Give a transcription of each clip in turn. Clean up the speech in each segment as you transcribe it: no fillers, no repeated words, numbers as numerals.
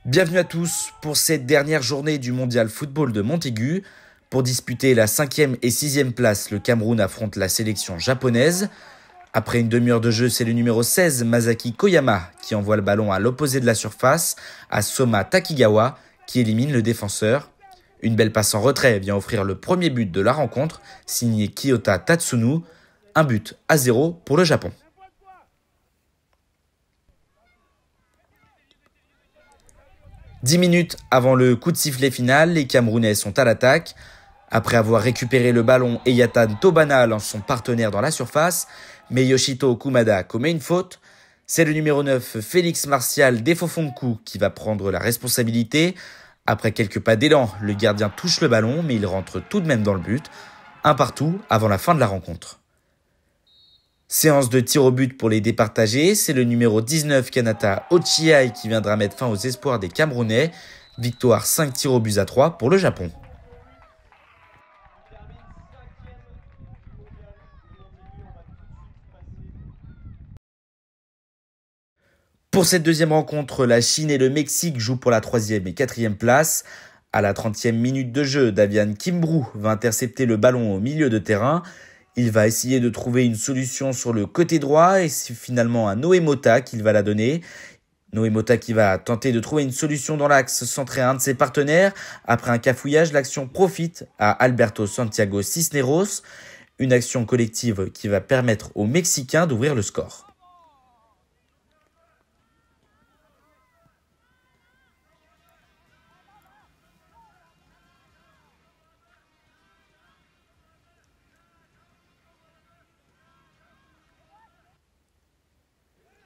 Bienvenue à tous pour cette dernière journée du Mondial Football de Montaigu. Pour disputer la 5e et 6e place, le Cameroun affronte la sélection japonaise. Après une demi-heure de jeu, c'est le numéro 16, Masaki Koyama, qui envoie le ballon à l'opposé de la surface, à Soma Takigawa, qui élimine le défenseur. Une belle passe en retrait vient offrir le premier but de la rencontre, signé Kiyota Tatsunu. 1-0 pour le Japon. 10 minutes avant le coup de sifflet final, les Camerounais sont à l'attaque. Après avoir récupéré le ballon, Eyatan Tobana lance son partenaire dans la surface, mais Yoshito Kumada commet une faute. C'est le numéro 9, Félix Martial Defofonku, qui va prendre la responsabilité. Après quelques pas d'élan, le gardien touche le ballon, mais il rentre tout de même dans le but. 1-1 avant la fin de la rencontre. Séance de tir au but pour les départager, c'est le numéro 19 Kanata Ochiai qui viendra mettre fin aux espoirs des Camerounais. Victoire 5-3 pour le Japon. Pour cette deuxième rencontre, la Chine et le Mexique jouent pour la 3e et 4e place. À la 30e minute de jeu, Davian Kimbrou va intercepter le ballon au milieu de terrain. Il va essayer de trouver une solution sur le côté droit et c'est finalement à Noé Mota qu'il va la donner. Noé Mota qui va tenter de trouver une solution dans l'axe centré à un de ses partenaires. Après un cafouillage, l'action profite à Alberto Santiago Cisneros. Une action collective qui va permettre aux Mexicains d'ouvrir le score.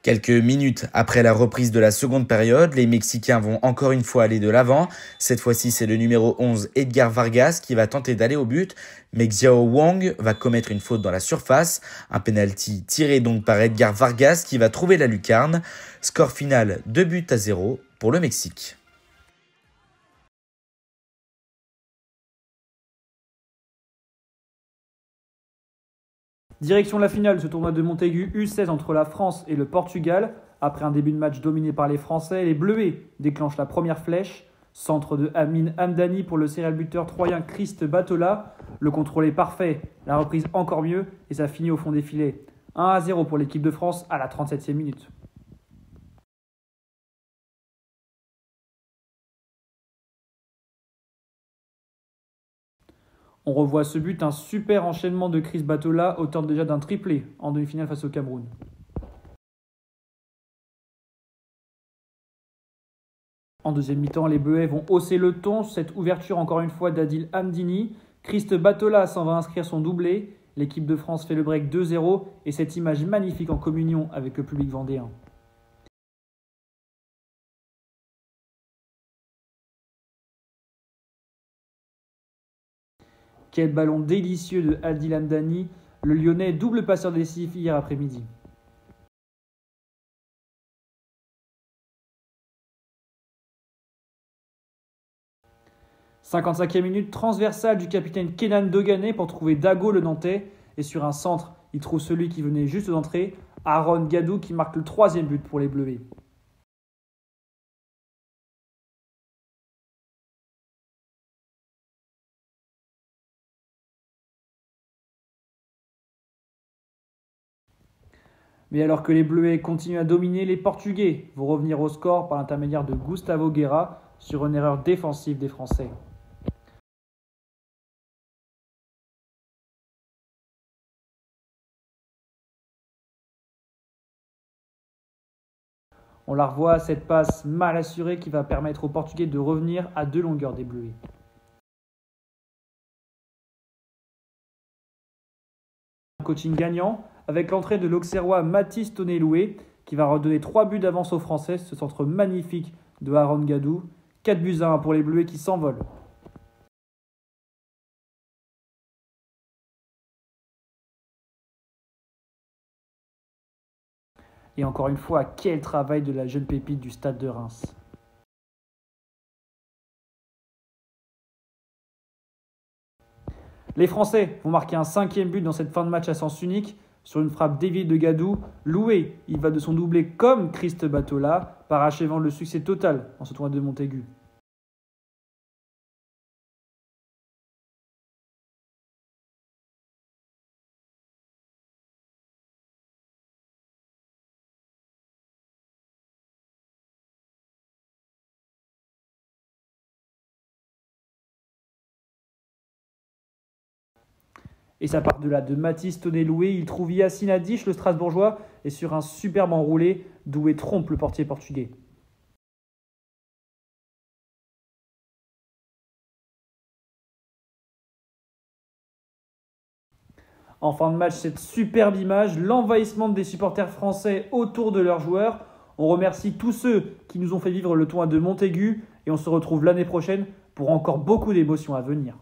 Quelques minutes après la reprise de la seconde période, les Mexicains vont encore une fois aller de l'avant. Cette fois-ci, c'est le numéro 11, Edgar Vargas, qui va tenter d'aller au but, mais Xiao Wang va commettre une faute dans la surface. Un penalty tiré donc par Edgar Vargas qui va trouver la lucarne. Score final 2-0 pour le Mexique. Direction la finale de ce tournoi de Montaigu U16 entre la France et le Portugal. Après un début de match dominé par les Français, les Bleuets déclenchent la première flèche. Centre de Amin Hamdani pour le serial buteur troyen Christ Batola. Le contrôle est parfait, la reprise encore mieux et ça finit au fond des filets. 1-0 pour l'équipe de France à la 37e minute. On revoit ce but, un super enchaînement de Chris Batola, auteur déjà d'un triplé en demi-finale face au Cameroun. En deuxième mi-temps, les Bleuets vont hausser le ton. Cette ouverture encore une fois d'Adil Hamdini. Christ Batola s'en va inscrire son doublé. L'équipe de France fait le break 2-0 et cette image magnifique en communion avec le public vendéen. Quel ballon délicieux de Adil Hamdani, le Lyonnais double passeur décisif hier après-midi. « 55e minute, transversale du capitaine Kenan Dogané pour trouver Dago le Nantais. Et sur un centre, il trouve celui qui venait juste d'entrer, Aaron Gadou qui marque le 3e but pour les Bleuets. Mais alors que les Bleuets continuent à dominer, les Portugais vont revenir au score par l'intermédiaire de Gustavo Guerra sur une erreur défensive des Français. On la revoit, cette passe mal assurée qui va permettre aux Portugais de revenir à 2 longueurs des Bleuets. Un coaching gagnant avec l'entrée de l'Auxerrois Mathis Tonneloué qui va redonner 3 buts d'avance aux Français. Ce centre magnifique de Aaron Gadou. 4-1 pour les Bleuets qui s'envolent. Et encore une fois, quel travail de la jeune pépite du Stade de Reims. Les Français vont marquer un 5e but dans cette fin de match à sens unique. Sur une frappe déviée de Gadou, Loué, il va de son doublé comme Christ Batola, parachevant le succès total en ce tournoi de Montaigu. Et ça part de là, de Mathis Tonnet-Loué, il trouve Yacine Adich, le Strasbourgeois, et sur un superbe enroulé, Doué trompe le portier portugais. En fin de match, cette superbe image, l'envahissement des supporters français autour de leurs joueurs. On remercie tous ceux qui nous ont fait vivre le tournoi de Montaigu et on se retrouve l'année prochaine pour encore beaucoup d'émotions à venir.